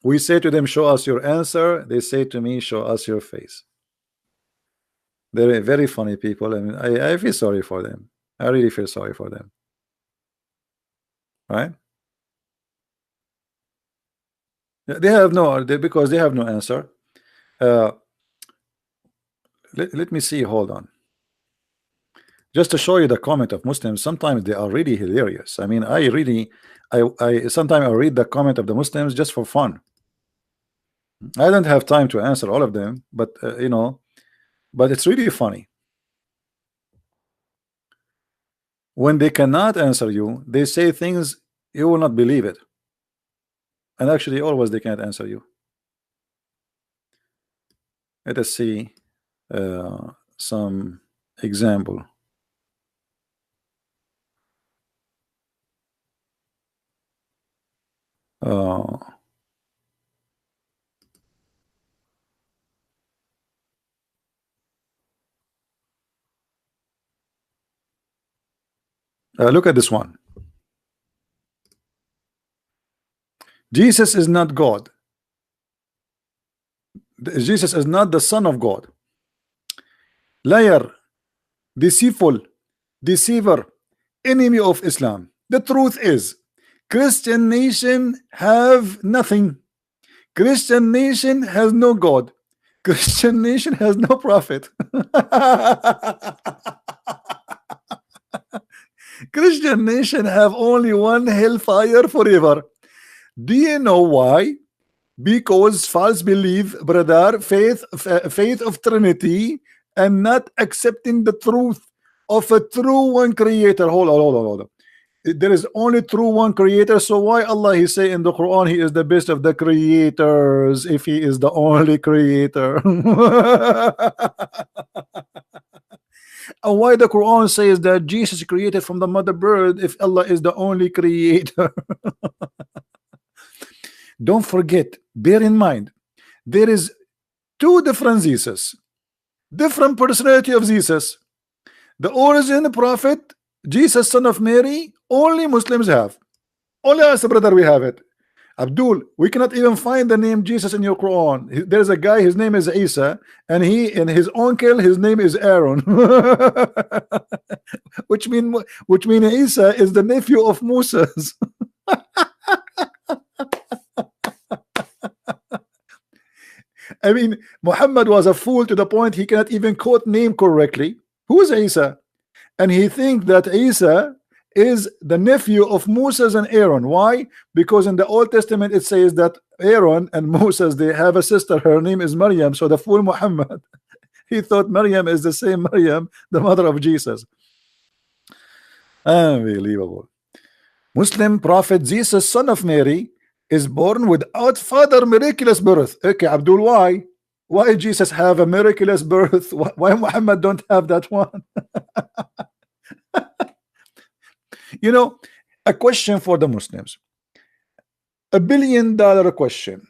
We say to them, show us your answer. They say to me, show us your face. They're very funny people. I mean, I feel sorry for them. I really feel sorry for them. Right? They have no, because they have no answer. Let me see. Hold on. Just to show you the comment of Muslims, sometimes they are really hilarious. I mean, I sometimes I read the comment of the Muslims just for fun. I don't have time to answer all of them, but you know, but it's really funny. When they cannot answer you, they say things you will not believe it. And actually, always they can't answer you. Let us see some example. Look at this one. Jesus is not God. Jesus is not the Son of God. Liar, deceitful, deceiver, enemy of Islam. The truth is, Christian nation have nothing. Christian nation has no God. Christian nation has no prophet. Christian nation have only one hellfire forever. Do you know why? Because false belief, brother, faith of Trinity, and not accepting the truth of a true one creator. Hold on. There is only true one creator. So why Allah he say in the Quran he is the best of the creators if he is the only creator? And why the Quran says that Jesus created from the mother bird if Allah is the only creator? Don't forget, bear in mind, there is two different Jesus, different personality of Jesus. The origin prophet, Jesus son of Mary, only Muslims have. Only us, brother, we have it. Abdul, we cannot even find the name Jesus in your Quran. There's a guy, his name is Isa, and his uncle, his name is Aaron. which mean Isa is the nephew of Moses. I mean, Muhammad was a fool to the point he cannot even quote name correctly. Who is Isa? And he thinks that Isa is the nephew of Moses and Aaron. Why? Because in the Old Testament it says that Aaron and Moses, they have a sister, her name is Maryam. So the fool Muhammad, he thought Maryam is the same Maryam, the mother of Jesus. Unbelievable. Muslim prophet Jesus son of Mary is born without father, miraculous birth. Okay, Abdul, why Jesus have a miraculous birth? Why Muhammad don't have that one? You know, a question for the Muslims, $1 billion question.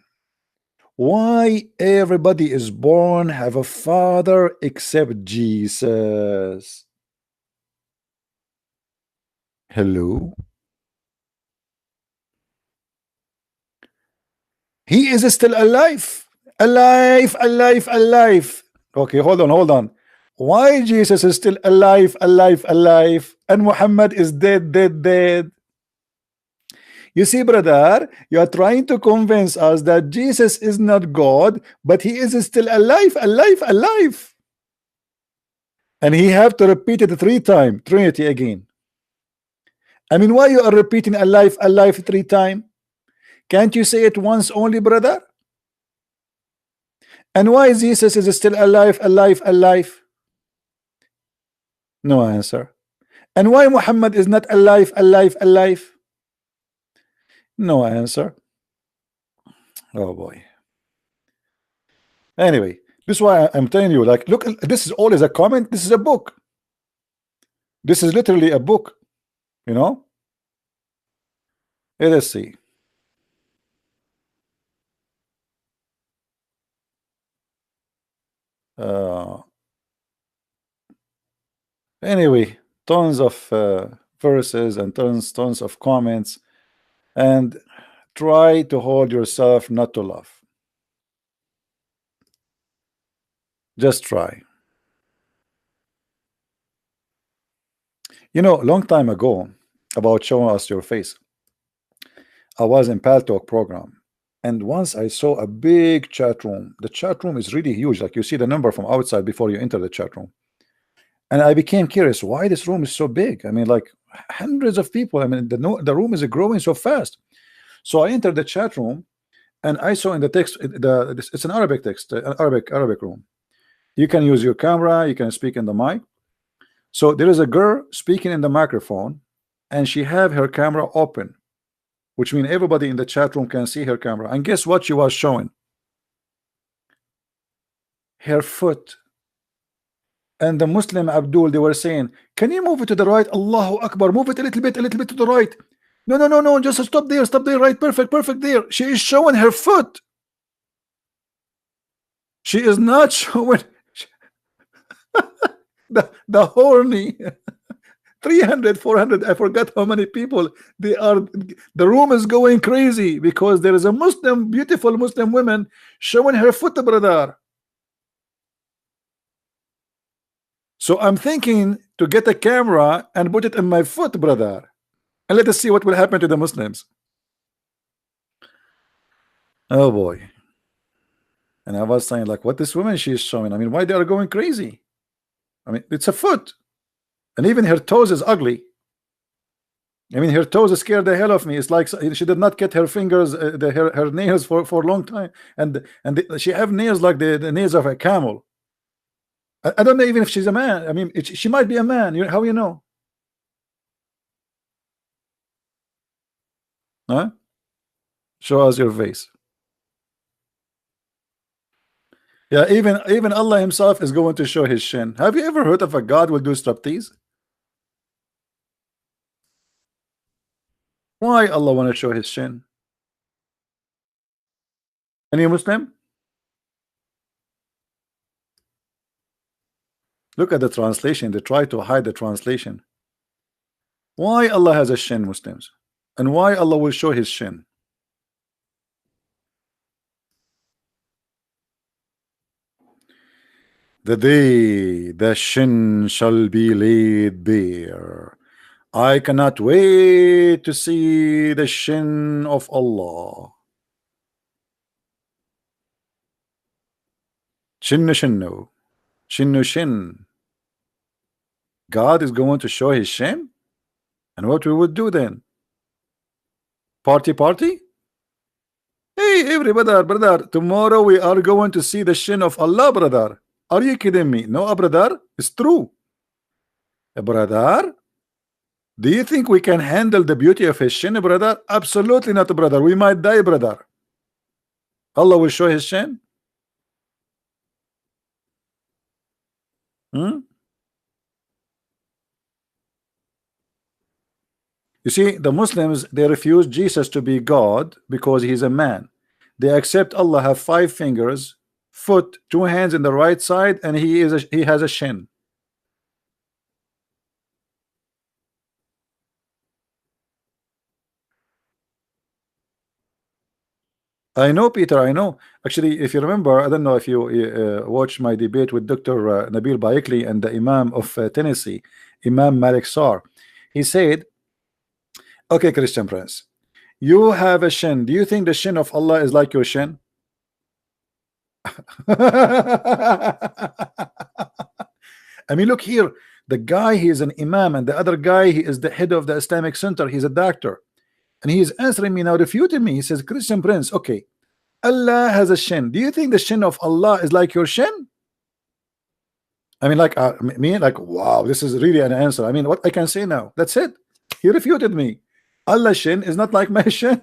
Why everybody is born have a father except Jesus? Hello? He is still alive. Alive. Okay, hold on. Why Jesus is still alive, and Muhammad is dead? You see, brother, you are trying to convince us that Jesus is not God, but he is still alive. And he have to repeat it 3 times, Trinity again. I mean, why you are repeating alive 3 times? Can't you say it once only, brother? And why Jesus is still alive? No answer. And why Muhammad is not alive? No answer. Oh boy. Anyway, this is why I'm telling you, like, look, this is all is a comment. This is a book. This is literally a book, you know. Let's see. Anyway, tons of verses and tons of comments, and try to hold yourself not to laugh. Just try. You know, a long time ago, about showing us your face, I was in Pal Talk program, and once I saw a big chat room. The chat room is really huge, like you see the number from outside before you enter the chat room. And I became curious why this room is so big. I mean, like hundreds of people. I mean, the room is growing so fast. So I entered the chat room, and I saw in the text, it's an Arabic text, an Arabic room. You can use your camera, you can speak in the mic. So there is a girl speaking in the microphone, and she have her camera open, which means everybody in the chat room can see her camera. And guess what she was showing? Her foot. And the Muslim Abdul, they were saying, can you move it to the right? Allahu Akbar, move it a little bit to the right. No, just stop there, right, perfect there. She is showing her foot. She is not showing the horny 300, 400, I forgot how many people they are. The room is going crazy because there is a beautiful Muslim woman showing her foot, brother. So I'm thinking to get a camera and put it in my foot, brother, and let us see what will happen to the Muslims. Oh boy. And I was saying, like, what this woman she is showing, I mean, why they are going crazy? I mean, it's a foot, and even her toes is ugly. I mean, her toes scared the hell of me. It's like she did not get her fingers, her nails for a long time, and she have nails like the nails of a camel. I don't know even if she's a man. I mean, she might be a man. How you know? Huh? Show us your face. Yeah, even Allah himself is going to show his shin. Have you ever heard of a God will do striptease? Why Allah want to show his shin? Any Muslim? Look at the translation. They try to hide the translation. Why Allah has a shin, Muslims? And why Allah will show his shin? The day the shin shall be laid bare. I cannot wait to see the shin of Allah. Shinnu shinnu. Shinnu shin. God is going to show his shin? And what we would do then? Party party? Hey everybody, brother, tomorrow we are going to see the shin of Allah, brother. Are you kidding me? No, brother, it's true. Brother, do you think we can handle the beauty of his shin, brother? Absolutely not, brother. We might die, brother. Allah will show his shin. Hmm? You see, the Muslims, they refuse Jesus to be God because he's a man. They accept Allah have 5 fingers, foot, 2 hands in the right side, and he has a shin. I know, Peter, I know. Actually, if you remember, I don't know if you watched my debate with Dr. Nabil Baikli and the Imam of Tennessee, Imam Malik Sar. He said, okay, Christian Prince, you have a shin. Do you think the shin of Allah is like your shin? I mean, look here. The guy, he is an imam, and the other guy, he is the head of the Islamic Center. He's a doctor. And he is answering me now, refuting me. He says, Christian Prince, okay, Allah has a shin. Do you think the shin of Allah is like your shin? I mean, like, me, like, wow, this is really an answer. I mean, what I can say now? That's it. He refuted me. Allah's shin is not like my shin.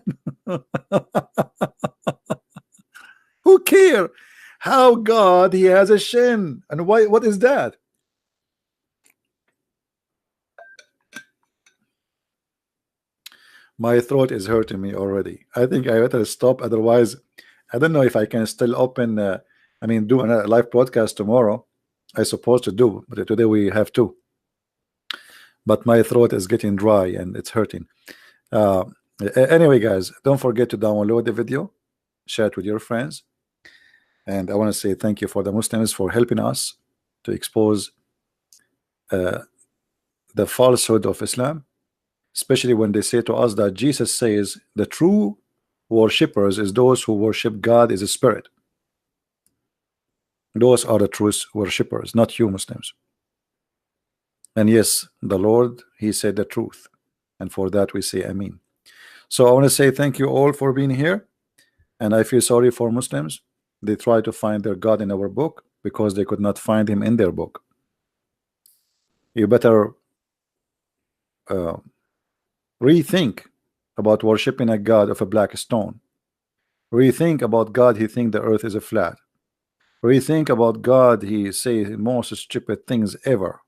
Who care how God he has a shin? And why? What is that? My throat is hurting me already. I think I better stop. Otherwise, I don't know if I can still open. I mean, do a live broadcast tomorrow. I supposed to do, but today we have to. But my throat is getting dry and it's hurting. Anyway, guys, don't forget to download the video, share it with your friends. And I want to say thank you for the Muslims for helping us to expose the falsehood of Islam, especially when they say to us that Jesus says the true worshippers is those who worship God as a spirit. Those are the true worshippers, not you Muslims. And yes, the Lord, he said the truth, and for that we say Amen. So I want to say thank you all for being here, and I feel sorry for Muslims. They try to find their God in our book because they could not find him in their book. You better rethink about worshiping a God of a black stone. Rethink about God, he think the earth is a flat. Rethink about God, he say most stupid things ever.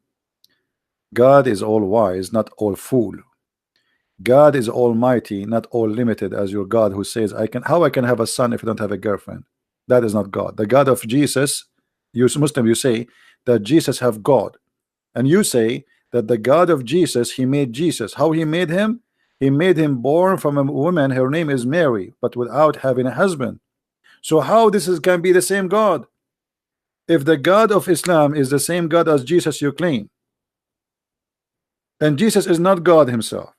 God is all wise, not all fool. God is almighty, not all limited as your God who says how I can have a son if I don't have a girlfriend. That is not God. The God of Jesus, you Muslim, you say that Jesus have God, and you say that the God of Jesus, he made Jesus. How he made him? He made him born from a woman, her name is Mary, but without having a husband. So how can be the same God? If the God of Islam is the same God as Jesus you claim, and Jesus is not God himself,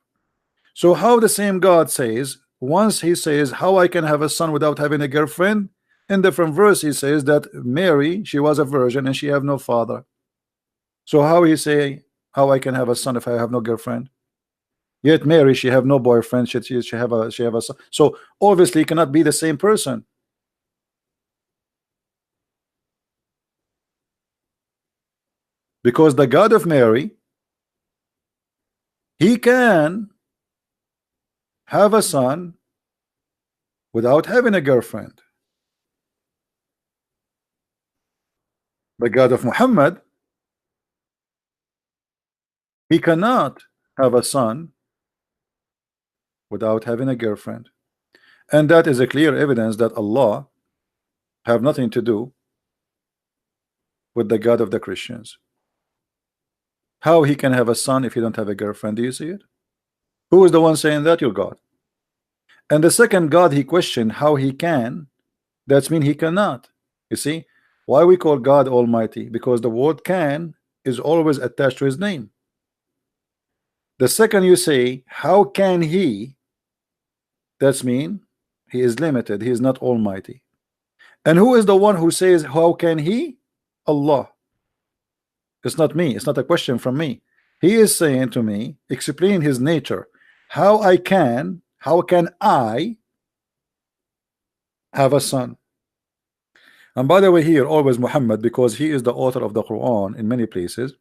so how the same God says, once he says how I can have a son without having a girlfriend, in different verse he says that Mary, she was a virgin and she have no father. So how he say how I can have a son if I have no girlfriend? Yet Mary, she have no boyfriend, she have a son. So obviously it cannot be the same person. Because the God of Mary, he can have a son without having a girlfriend. The God of Muhammad, he cannot have a son without having a girlfriend. And that is a clear evidence that Allah have nothing to do with the God of the Christians. How he can have a son if he don't have a girlfriend? Do you see it? Who is the one saying that? Your God. And the second God he questioned how he can, that's mean he cannot. You see why we call God Almighty? Because the word can is always attached to his name. The second you say how can he, that's mean he is limited, he is not almighty. And who is the one who says how can he? Allah. It's not me, it's not a question from me. He is saying to me, explain his nature. How can I have a son? And by the way, here always Muhammad, because he is the author of the Quran in many places,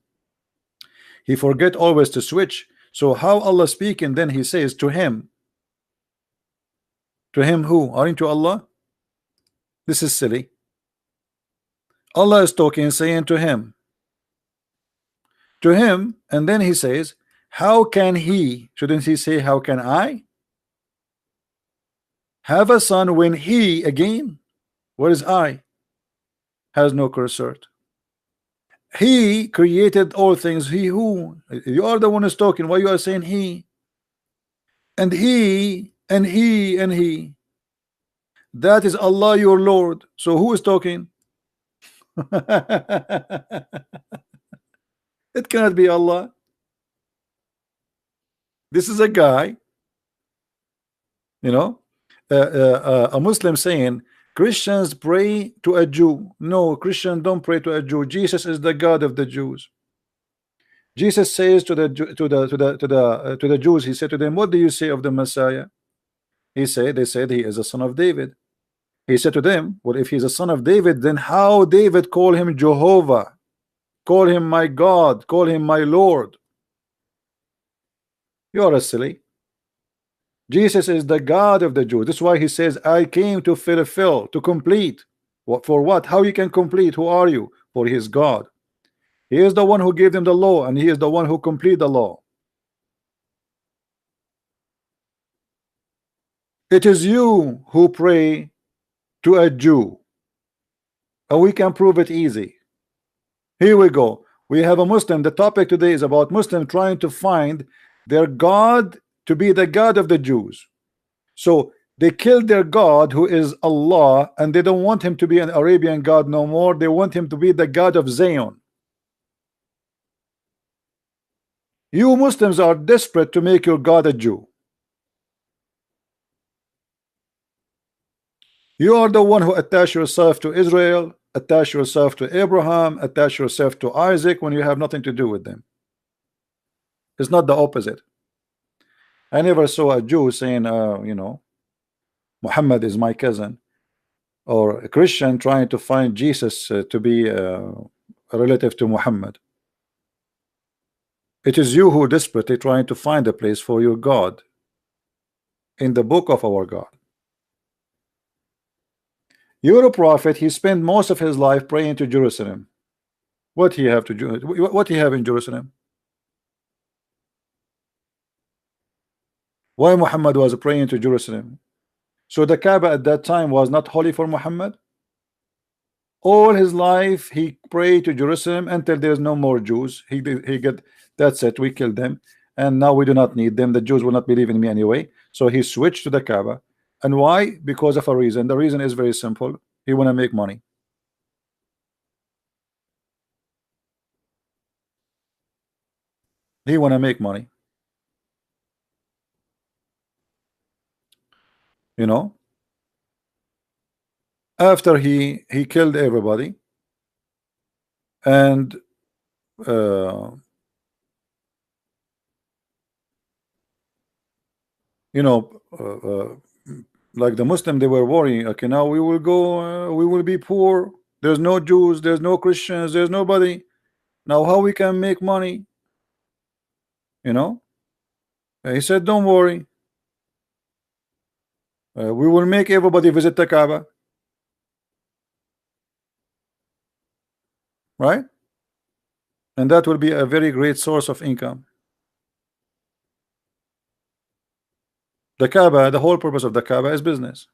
he forget always to switch. So how Allah speaking, then he says to him who? Aren't you Allah? This is silly. Allah is talking, saying to him, and then he says how can he? Shouldn't he say how can I have a son when he, again, where is I? Has no cursor. He created all things. He who? You are the one who's talking. Why you are saying he? And he and he and he. That is Allah your Lord. So who is talking? It cannot be Allah. This is a guy, a Muslim saying Christians pray to a Jew. No, Christians don't pray to a Jew. Jesus is the God of the Jews. Jesus says to the Jews, he said to them, what do you say of the Messiah? They said he is a son of David. He said to them, well, if he's a son of David, then how David call him Jehovah, call him my God, call him my Lord? You are a silly. Jesus is the God of the Jews. That's why he says, I came to fulfill, to complete. What for? What? How you can complete? Who are you? For his God. He is the one who gave them the law, and he is the one who complete the law. It is you who pray to a Jew, and we can prove it easy. Here we go. We have a Muslim. The topic today is about Muslim trying to find their God to be the God of the Jews. So they killed their God, who is Allah, and they don't want him to be an Arabian God no more. They want him to be the God of Zion. You Muslims are desperate to make your God a Jew. You are the one who attach yourself to Israel, attach yourself to Abraham, attach yourself to Isaac when you have nothing to do with them. It's not the opposite. I never saw a Jew saying, Muhammad is my cousin, or a Christian trying to find Jesus to be a relative to Muhammad. It is you who desperately trying to find a place for your God in the book of our God. You're a prophet. He spent most of his life praying to Jerusalem. What he have to do? What he have in Jerusalem? Why Muhammad was praying to Jerusalem? So the Kaaba at that time was not holy for Muhammad. All his life he prayed to Jerusalem until there's no more Jews. He get, that's it, we killed them, and now we do not need them. The Jews will not believe in me anyway. So he switched to the Kaaba. And why? Because of a reason. The reason is very simple. He want to make money. He want to make money. After he killed everybody, and like the Muslim, they were worrying, okay, now we will go, we will be poor, there's no Jews, there's no Christians, there's nobody, now how we can make money? He said, don't worry, we will make everybody visit the Kaaba, right? And that will be a very great source of income. The Kaaba, the whole purpose of the Kaaba is business.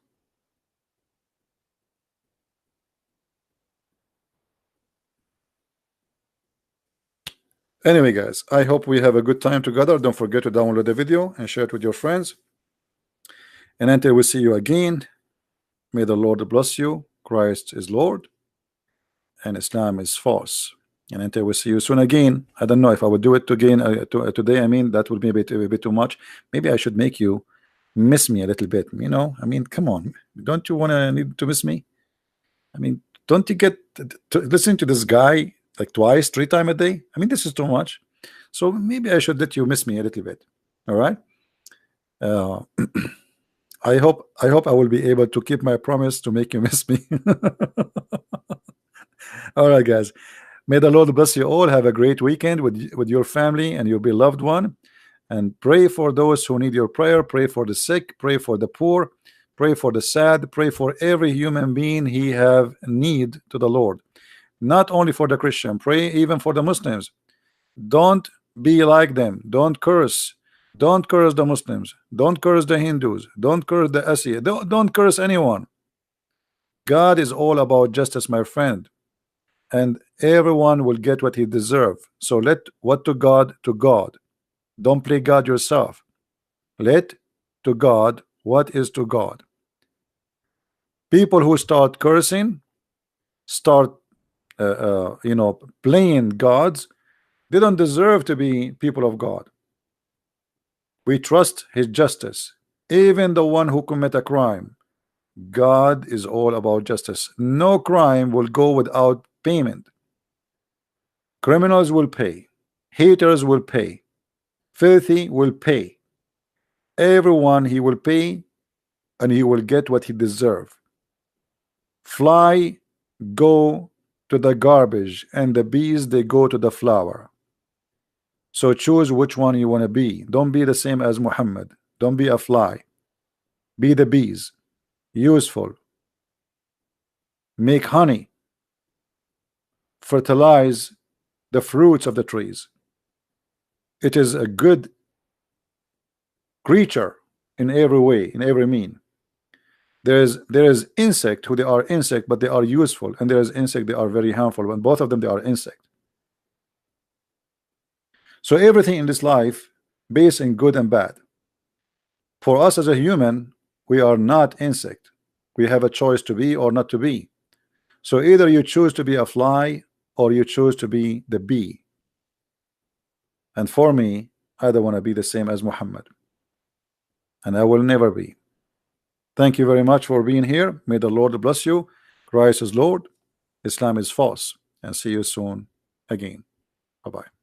Anyway, guys, I hope we have a good time together. Don't forget to download the video and share it with your friends. And until we see you again, may the Lord bless you. Christ is Lord and Islam is false. And until we see you soon again, I don't know if I would do it again today. I mean, that would be a bit too much. Maybe I should make you miss me a little bit. You know, I mean, come on, don't you want to need to miss me? I mean, don't you get to listen to this guy like twice, 3 times a day? I mean, this is too much. So maybe I should let you miss me a little bit. All right. I hope I will be able to keep my promise to make you miss me. All right, guys. May the Lord bless you all. Have a great weekend with your family and your beloved one. And pray for those who need your prayer. Pray for the sick. Pray for the poor. Pray for the sad. Pray for every human being he have need to the Lord. Not only for the Christian. Pray even for the Muslims. Don't be like them. Don't curse. Don't curse the Muslims. Don't curse the Hindus. Don't curse the Asiya. Don't curse anyone. God is all about justice, my friend. And everyone will get what he deserves. So let what to God to God. Don't play God yourself. Let to God what is to God. People who start cursing, start you know, playing gods, they don't deserve to be people of God. We trust his justice. Even the one who commit a crime, God is all about justice. No crime will go without payment. Criminals will pay. Haters will pay. Filthy will pay. Everyone he will pay, and he will get what he deserves. Fly go to the garbage, and the bees they go to the flower. So choose which one you want to be. Don't be the same as Muhammad. Don't be a fly. Be the bees. Useful. Make honey. Fertilize the fruits of the trees. It is a good creature in every way, in every mean. There is insect who they are insect, but they are useful, and there is insect they are very harmful. And both of them they are insect. So everything in this life based in good and bad. For us as a human, we are not insect. We have a choice to be or not to be. So either you choose to be a fly or you choose to be the bee. And for me, I don't want to be the same as Muhammad, and I will never be. Thank you very much for being here. May the Lord bless you. Christ is Lord, Islam is false, and see you soon again. Bye-bye.